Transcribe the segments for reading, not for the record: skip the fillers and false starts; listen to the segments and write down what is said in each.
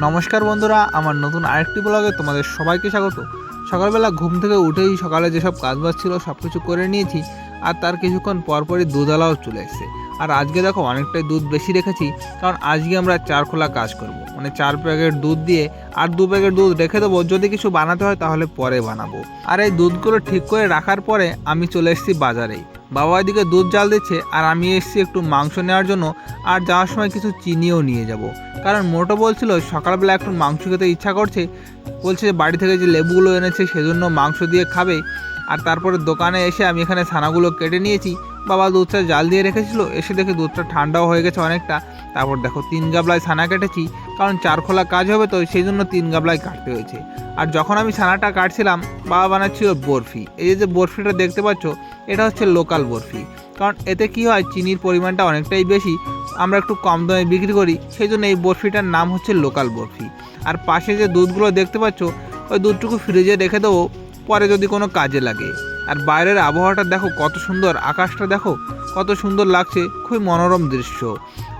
নমস্কার বন্ধুরা, আমার নতুন আরেকটি ব্লগে তোমাদের সবাইকে স্বাগত। সকালবেলা ঘুম থেকে উঠেই সকালে যেসব কাজবাজ ছিল সব কিছু করে নিয়েছি, আর তার কিছুক্ষণ পরপরই দুধওয়ালাও চলে এসেছে। আর আজকে দেখো অনেকটাই দুধ বেশি রেখেছি, কারণ আজকে আমরা 4 খোলা কাজ করব। মানে 4 প্যাকেট দুধ দিয়ে আর 2 প্যাকেট দুধ রেখে দেবো, যদি কিছু বানাতে হয় তাহলে পরে বানাবো। আর এই দুধগুলো ঠিক করে রাখার পরে আমি চলে এসেছি বাজারেই। বাবা এদিকে দুধ জাল দিচ্ছে আর আমি এসেছি একটু মাংস নেওয়ার জন্য। আর যাওয়ার সময় কিছু চিনিও নিয়ে যাব, কারণ মোটো বলছিল সকালবেলা একটু মাংস খেতে ইচ্ছা করছে। বলছে যে বাড়ি থেকে যে লেবুগুলো এনেছে সেজন্য মাংস দিয়ে খাবে। আর তারপরে দোকানে এসে আমি এখানে ছানাগুলো কেটে নিয়েছি। বাবা দুধটা জাল দিয়ে রেখেছিল, এসে দেখে দুধটা ঠান্ডাও হয়ে গেছে অনেকটা। তারপর দেখো 3 গাবলায় ছানা কেটেছি, কারণ 4 খোলা কাজ হবে তো সেই জন্য 3 গাবলায় কাটতে হয়েছে। আর যখন আমি ছানাটা কাটছিলাম বাবা বানাচ্ছিল বরফি। এই যে বরফিটা দেখতে পাচ্ছ, এটা হচ্ছে লোকাল বরফি। কারণ এতে কি হয়, চিনির পরিমাণটা অনেকটাই বেশি, আমরা একটু কম দামে বিক্রি করি, সেই জন্য এই বরফিটার নাম হচ্ছে লোকাল বরফি। আর পাশে যে দুধগুলো দেখতে পাচ্ছ, ওই দুধটুকু ফ্রিজে রেখে দেবো, পরে যদি কোনো কাজে লাগে। আর বাইরের আবহাওয়াটা দেখো কত সুন্দর, আকাশটা দেখো কত সুন্দর লাগছে, খুবই মনোরম দৃশ্য।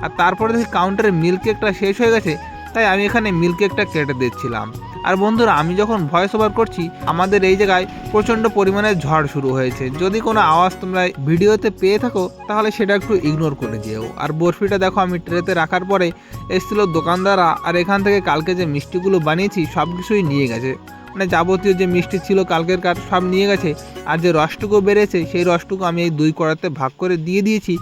আর তারপরে দেখি কাউন্টারে মিল্ক কেকটা শেষ হয়ে গেছে, তাই আমি এখানে মিল্ক কেকটা কেটে দিচ্ছিলাম। আর বন্ধুরা, আমি যখন ভয়েস ওভার করছি আমাদের এই জায়গায় প্রচণ্ড পরিমাণে ঝড় শুরু হয়েছে। যদি কোনো আওয়াজ তোমরা ভিডিওতে পেয়ে থাকো তাহলে সেটা একটু ইগনোর করে যেও। আর বরফিটা দেখো আমি ট্রেতে রাখার পরে এসেছিল দোকানদাররা, আর এখান থেকে কালকে যে মিষ্টিগুলো বানিয়েছি সব কিছুই নিয়ে গেছে। মানে যাবতীয় যে মিষ্টি ছিল কালকের কার সব নিয়ে গেছে। আর যে রসটুকু বেড়েছে সেই রসটুকু আমি এই 2 কড়াইতে ভাগ করে দিয়ে দিয়েছি,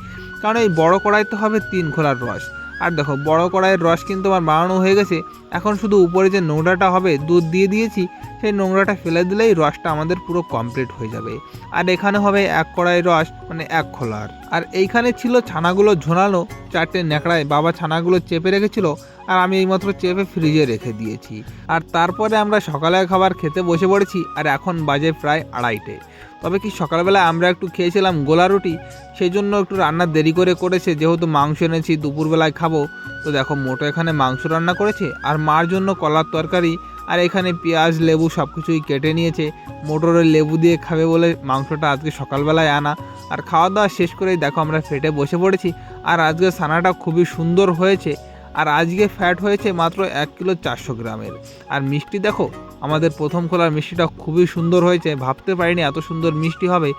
কারণ এই বড় কড়াইতে হবে 3 খোলার রস। আর দেখো বড় কড়াইয়ের রস কিন্তু আমার বানানো হয়ে গেছে। এখন শুধু উপরে যে নোংরাটা হবে, দুধ দিয়ে দিয়েছি, সেই নোংরাটা ফেলে দিলেই রসটা আমাদের পুরো কমপ্লিট হয়ে যাবে। আর এখানে হবে 1 কড়াই রস, মানে 1 খোলার। আর এইখানে ছিল ছানাগুলো ঝোলানো 4টে ন্যাকড়ায়, বাবা ছানাগুলো চেপে রেখেছিল, আর আমি এইমাত্র চেপে ফ্রিজে রেখে দিয়েছি। আর তারপরে আমরা সকালের খাবার খেতে বসে পড়েছি, আর এখন বাজে প্রায় 2:30। তবে কি সকালবেলায় আমরা একটু খেয়েছিলাম গোলা রুটি, সেই জন্য একটু রান্না দেরি করেছে, যেহেতু মাংস এনেছি দুপুরবেলায় খাবো। তো দেখো মোটো এখানে মাংস রান্না করেছে, আর মার জন্য কলার তরকারি, আর এখানে পেঁয়াজ লেবু সব কিছুই কেটে নিয়েছে। মোটরের লেবু দিয়ে খাবে বলে মাংসটা আজকে সকালবেলায় আনা। আর খাওয়া দাওয়া শেষ করেই দেখো আমরা ফেটে বসে পড়েছি। আর আজকে ছানাটা খুবই সুন্দর হয়েছে। আর আজকে ফ্যাট হয়েছে মাত্র 1 কিলো 400 গ্রামের। আর মিষ্টি দেখো, আমাদের প্রথম খোলার মিষ্টিটা খুবই সুন্দর হয়েছে, ভাবতে পারিনি এত সুন্দর মিষ্টি হবে।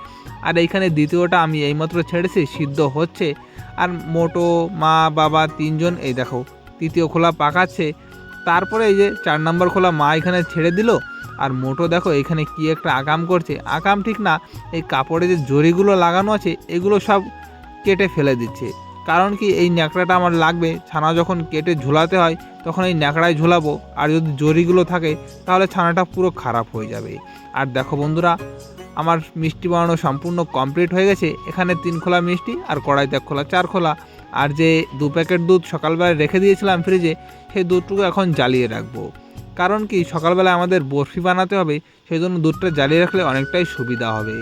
আর এইখানে দ্বিতীয়টা আমি এইমাত্র ছেড়েছি, সিদ্ধ হচ্ছে। আর মোটো মা বাবা 3 জন এই দেখো তৃতীয় খোলা পাকাচ্ছে। তারপরে এই যে 4 নম্বর খোলা মা এখানে ছেড়ে দিল। আর মোটো দেখো এখানে কি একটা আকাম করছে, আকাম ঠিক না, এই কাপড়ে যে জরিগুলো লাগানো আছে এগুলো সব কেটে ফেলে দিচ্ছে। কারণ কি, এই ন্যাকড়াটা আমার লাগবে, ছানা যখন কেটে ঝোলাতে হয় তখন এই ন্যাকড়ায় ঝোলাবো, আর যদি জরিগুলো থাকে তাহলে ছানাটা পুরো খারাপ হয়ে যাবে। আর দেখো বন্ধুরা, আমার মিষ্টি বানানো সম্পূর্ণ কমপ্লিট হয়ে গেছে। এখানে 3 খোলা মিষ্টি, আর কড়াইতে 1 খোলা, 4 খোলা। আর যে 2 প্যাকেট দুধ সকালবেলা রেখে দিয়েছিলাম ফ্রিজে, সেই দুধটুকু এখন জ্বালিয়ে রাখবো। কারণ কি, সকালবেলা আমাদের বরফি বানাতে হবে, সেই জন্য দুধটা জ্বালিয়ে রাখলে অনেকটাই সুবিধা হবে।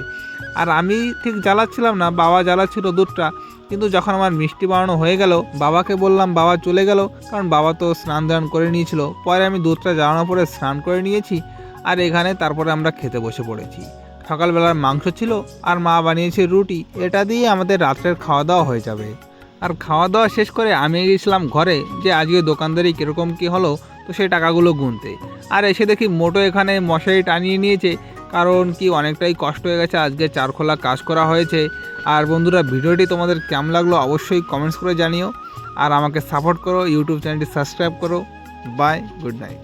আর আমি ঠিক জ্বালাচ্ছিলাম না, বাবা জ্বালাচ্ছিল দুধটা। কিন্তু যখন আমার মিষ্টি বানানো হয়ে গেল, বাবাকে বললাম, বাবা চলে গেল, কারণ বাবা তো স্নান দান করে নিয়েছিল। পরে আমি দুধটা জ্বালানোর পরে স্নান করে নিয়েছি। আর এখানে তারপরে আমরা খেতে বসে পড়েছি। সকালবেলার মাংস ছিল, আর মা বানিয়েছে রুটি, এটা দিয়ে আমাদের রাত্রের খাওয়া দাওয়া হয়ে যাবে। আর খাওয়া দাওয়া শেষ করে আমি গেছিলাম ঘরে, যে আজকে দোকানদারি কীরকম কী হলো, তো সেই টাকাগুলো গুনতে। আর এসে দেখি মোটো এখানে মশারি টানিয়ে নিয়েছে, কারণ কি অনেকটাই কষ্ট হয়ে গেছে, আজকে 4 খোলা কাজ করা হয়েছে। আর বন্ধুরা, ভিডিওটি তোমাদের কেমন লাগলো অবশ্যই কমেন্টস করে জানিও। আর আমাকে সাপোর্ট করো, ইউটিউব চ্যানেলটি সাবস্ক্রাইব করো। Bye, good night.